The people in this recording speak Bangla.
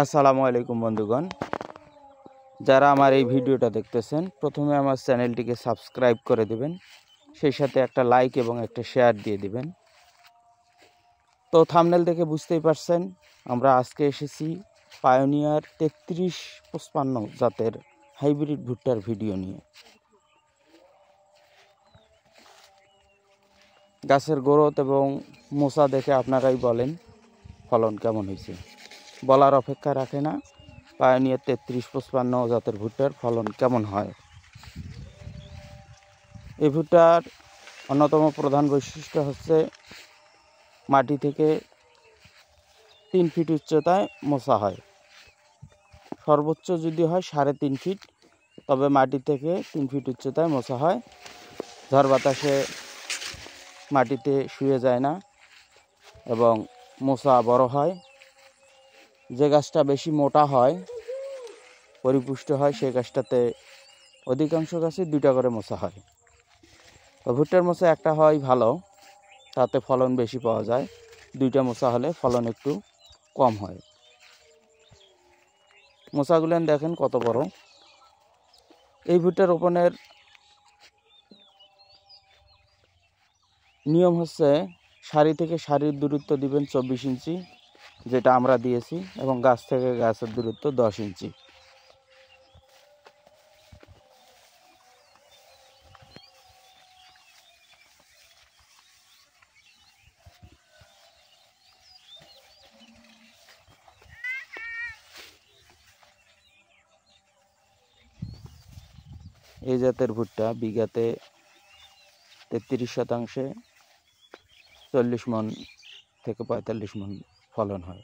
আসসালামু আলাইকুম বন্ধুগণ, যারা আমার এই ভিডিওটা দেখতেছেন প্রথমে আমার চ্যানেলটিকে সাবস্ক্রাইব করে দিবেন, সেই সাথে একটা লাইক এবং একটা শেয়ার দিয়ে দিবেন। তো থাম্বনেল দেখে বুঝতেই পারছেন আমরা আজকে এসেছি পায়োনিয়ার 3355 জাতের হাইব্রিড ভুট্টার ভিডিও নিয়ে। গাছের গ্রোথ এবং মোচা দেখে আপনারাই বলেন ফলন কেমন হয়েছে, বলার অপেক্ষা রাখে না পায়োনিয়ার 3355 জাতের ভুট্টার ফলন কেমন হয়। এই ভুট্টার অন্যতম প্রধান বৈশিষ্ট্য হচ্ছে মাটি থেকে 3 ফিট উচ্চতায় মোচা হয়, সর্বোচ্চ যদি হয় 3.5 ফিট, তবে মাটি থেকে 3 ফিট উচ্চতায় মোচা হয়। ঝড় বাতাসে মাটিতে শুয়ে যায় না এবং মোচা বড় হয়। যে গাছটা বেশি মোটা হয়, পরিপুষ্ট হয়, সেই গাছটাতে অধিকাংশ গাছে 2টা করে মোচা হয়। তো ভুট্টার মোচা একটা হয় ভালো, তাতে ফলন বেশি পাওয়া যায়। 2টা মোচা হলে ফলন একটু কম হয়। মোচাগুলেন দেখেন কত বড়। এই ভুট্টা রোপণের নিয়ম হচ্ছে সারি থেকে সারির দূরত্ব দিবেন 24 ইঞ্চি, যেটা আমরা দিয়েছি, এবং গাছ থেকে গাছের দূরত্ব 10 ইঞ্চি। এই জাতের ভুট্টা বিঘাতে 33 শতাংশে 40 মণ থেকে 45 মণ ফলন হয়।